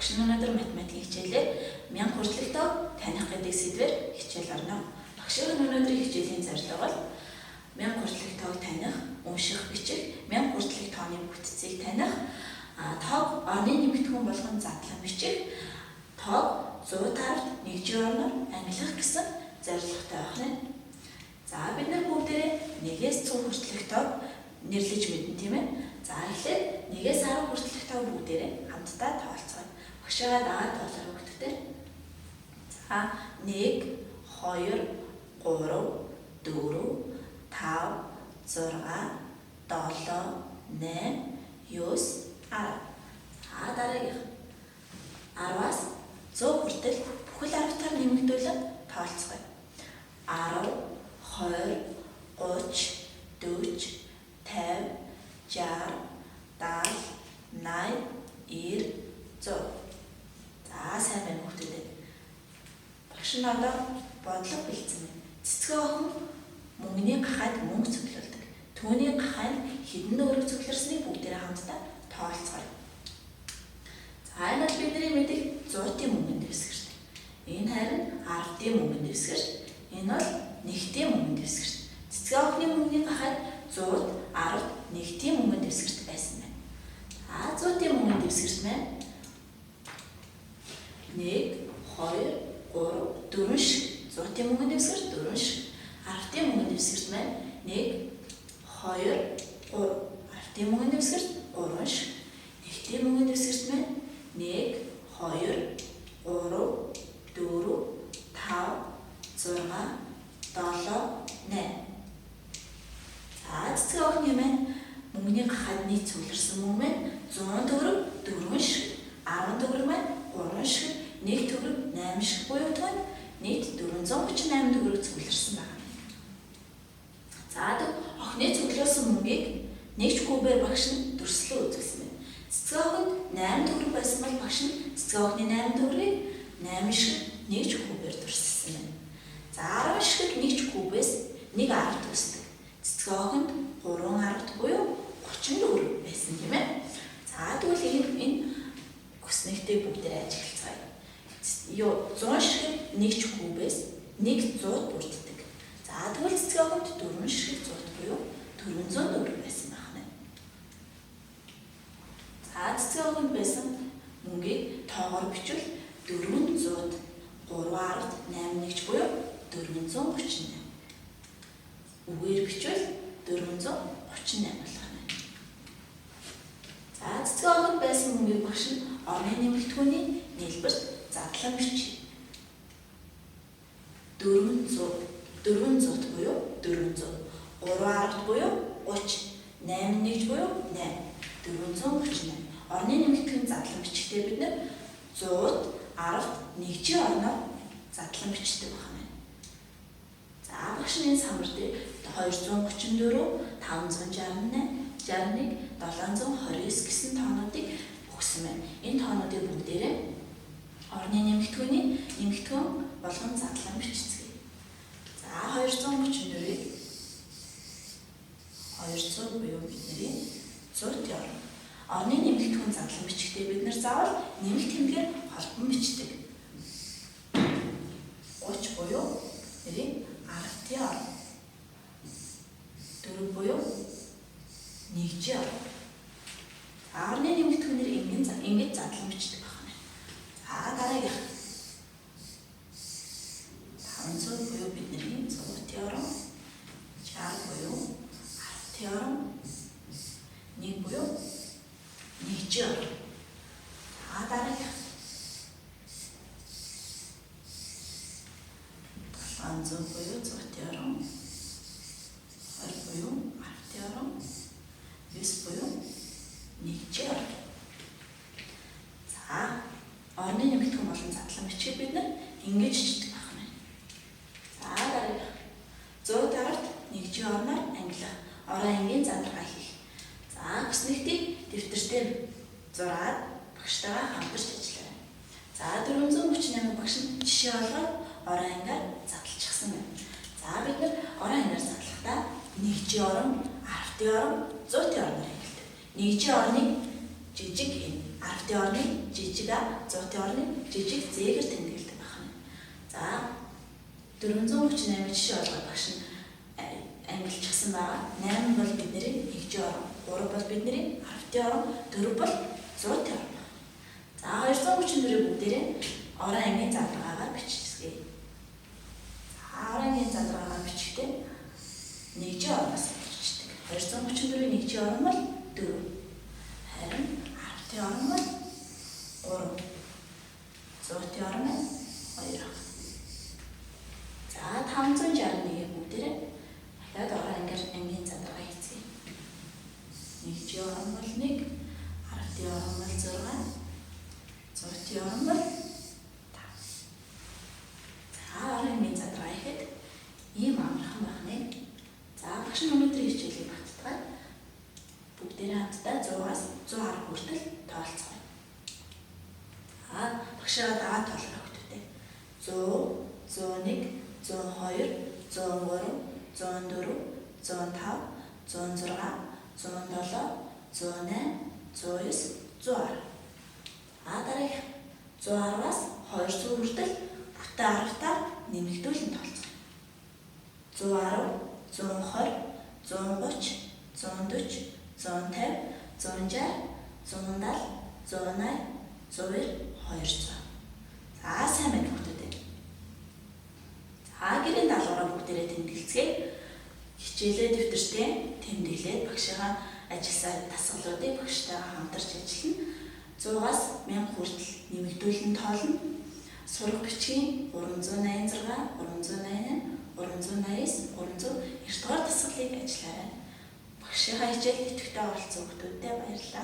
Багш нь өнөөдөр математикийн хичээлээр 1000 хүртэлх тоог таних гэдэг сэдвээр хичээл орно. Багшийн өнөөдрийн хичээлийн зорилго бол 1000 хүртэлх тоог таних, унших, бичих, 1000 хүртэлх тооны бүтцийг таних, тоог орны нэмэгдэхүүн болгон задлан бичих, тоог 150-д нэгжийн орноор ангилах гэсэн зорилготой байна. За бид нар бүгдээрээ 1-ээс 100 хүртэлх тоог нэрлэж мэднэ тийм ээ. За эхлээд 1-ээс 10 хүртэлх тоог бүгдээрээ хамтдаа тоолцгоё. Багшаа дагаад тоолоор өгдөгтэй. За 1, 2, 3, 4, 5, 6, 7, 8, 9, 10. За дараагийнх 10-аас 100 хүртэл бүхэл 10-таар нэмэгдүүлэн тоолцгоё. 10, 20, 30, 40, 50, 60, 70, 80, 90, 100. За сайн байна хүүхдүүд. Багш нь одоо бодлого бэлдсэн байна. Цэцгээ охин мөнгөний гахайд мөнгө цуглуулдаг. Түүний гахайд хэдэн өрөг цугларсныг бүгдээрээ хамтдаа тоолцгоё. За энэ бол бидний мэдих 100-ийн мөнгөнд дэвсгэрт. Энэ харин 10-ийн мөнгөнд дэвсгэрт. Энэ бол 1-ийн мөнгөнд дэвсгэрт. Цэцгээ охины мөнгөний гахайд 100-д 10-д 1-ийн мөнгөнд дэвсгэрт байсан байна. За 100-ийн мөнгөнд дэвсгэрт байна. 1, 2, 3, 4 шиг 100-ийн мөнгөнд дэвсгэрт 4 шиг. 10-ийн мөнгөнд дэвсгэрт байна. 1, 2, 3. 10-ийн мөнгөнд дэвсгэрт 3 шиг. 1-ийн мөнгөнд дэвсгэрт байна. 1, 2, 3, 4, 5, 6, 7, 8. За цэцгээ охины маань мөнгөний гахайд нийт цугларсан мөнгө маань 100 төгрөг 4 шиг, 10 төгрөг маань 3 шиг, 1 төгрөг 8 шиг буюу нийт 438 төгрөг цугларсан байна. За охины цуглуулсан мөнгийг нэг ч кубээр багш нь дүрслэн үзүүлсэн байна. Цэцгээ охинд 8 төгрөг байсан бол багш нь цэцгээ охины 8 төгрөгийг 8 шиг нэг ч кубээр дүрслсэн байна. За 10 шигт нэг ч кубээс 1 10 төсдөг. Цэцгээ охинд 3 10 буюу 34 байсан тийм ээ. За тэгвэл энэ хүснэгтээ бүгдээр ажиглацгаая. 100 шигт нэг ч кубээс 1 100 бүрддэг. За тэгвэл цэцгээ охинд 4 шигт 100 буюу 404 байсан байна. За цэцгээ охинд байсан мөнгийг тоогоор бичвэл 400-д 3-10-д 8 нэгж буюу 438. Үгээр бичвэл 438 болох юм. За цэцгээ охинд байсан мөнгийг багш нь орны нэмэгдэхүүний нийлбэрт задлан бичиж 400-д буюу 400, 3-10-д буюу 30, 8 нэгж буюу 8, 438. Орны нэмэгдэхүүн задлан бичихтэй бид нэр 100-д 10-д нэгжийн орноор задлан бичдэг байна. За багш нь энэ самбар дээр 234, 568, 61, 729 гэсэн тоонуудыг өгсөн байна. Энэ тоонуудыг бүгдээрээ орны нэмэгдэхүүн болгон задлан бичицгээе. За 234-ийг 200 буюу бидний 100-ийн орн. Орны нэмэгдэхүүн задлан бичихтэй бид нар заавал нэмэлт тэмдгээр холбон бичдэг. 30 буюу бидний 10-ийн орн. 4 буюу 1-ийн орн. Орны нэмэгдэхүүнээр ингэж задлан бичдэг байна. За дараагийнх 500 буюу бидний 100-ийн орн, 60 буюу 10-ийн орн, 1 буюу 1-ийн орн. За дараагийнх 700 буюу 100-ийн орн, 20 буюу 10-ийн орн, 9 буюу 1-ийн орн. За орны нэмэгдэхүүн болон задлан бичгийг бид нар ингэж чийдэг байна. За дараагийнх 100-д 1-ийн орноор ангилах, ороо ангийн задаргаа хийх. За хүснэгтийг дэвтэртээ зураад багштайгаа хамтарч ажиллаарай. За 438 багш нь жишээ олгоод ороо ангаар задлчихсан байна. За бид нар ороо ангаар задлахдаа 1-ийн орн, 10-ийн орн, 100-ийн орноор ангилдаг. 1-ийн орныг жижиг энэ 10-ын орны жижиг А, 100-ын орны жижиг З-гээр тэмдэглэдэг байна. За 438 жишээ олгоод багш нь ангилчихсан байгаа. 8 бол бидний нэгжийн орон, 3 бол бидний 10-ын орон, 4 бол 100-ын орон. За 234-ийн бүгдээрээ орон ангийн задаргаагаар биччихье. Орон ангийн задаргаагаар бичихтэй нэгжийн ороноос бичдэг. 234-ийн нэгжийн орон бол 4. Харин 10-ын орон бол 3. 100-ын орон бол 2. За 561-ийн бүгдээрээ дахиад орон ангийн задаргаа хийцгээе. Нэгжийн орон бол 1, 10-ын орон бол 6, 100-ын орон бол 5. За орон ангийн задаргаа хийхэд ийм амархан байна. За багш нь өнөөдрийн хичээлийг багтдаг. Бүгдээрээ хамтдаа 100-аас 110 хүртэл тоолцгоё. За багшаа дагаад тоолох хэрэгтэй. 100, 101, 102, 103, 104, 105, 106, 107, 108, 109, 110. Дараах 110-аас 200 хүртэл бүтэн 10-таар нэмэгдүүлэн тоолцгоё. 110, 120, 130, 140, 150, 160, 170, 180, 190, 200. За сайн байна хүүхдүүд. За гэрийн даалгавраа бүгдээрээ тэмдэглэцгээе. Хичээлээ дэвтэртээ тэмдэглээд багшийнхаа ажилласан дасгалуудыг багштайгаа хамтарч ажиллана. 100-аас 1000 хүртэл нэмэгдүүлэн тоолно. Сурах бичгийн 386, 388, 389, 300 эрт дугаар дасгалыг ажиллаарай. Багшийнхаа хичээлд идэвхтэй оролцсон хүүхдүүдтэй баярлалаа.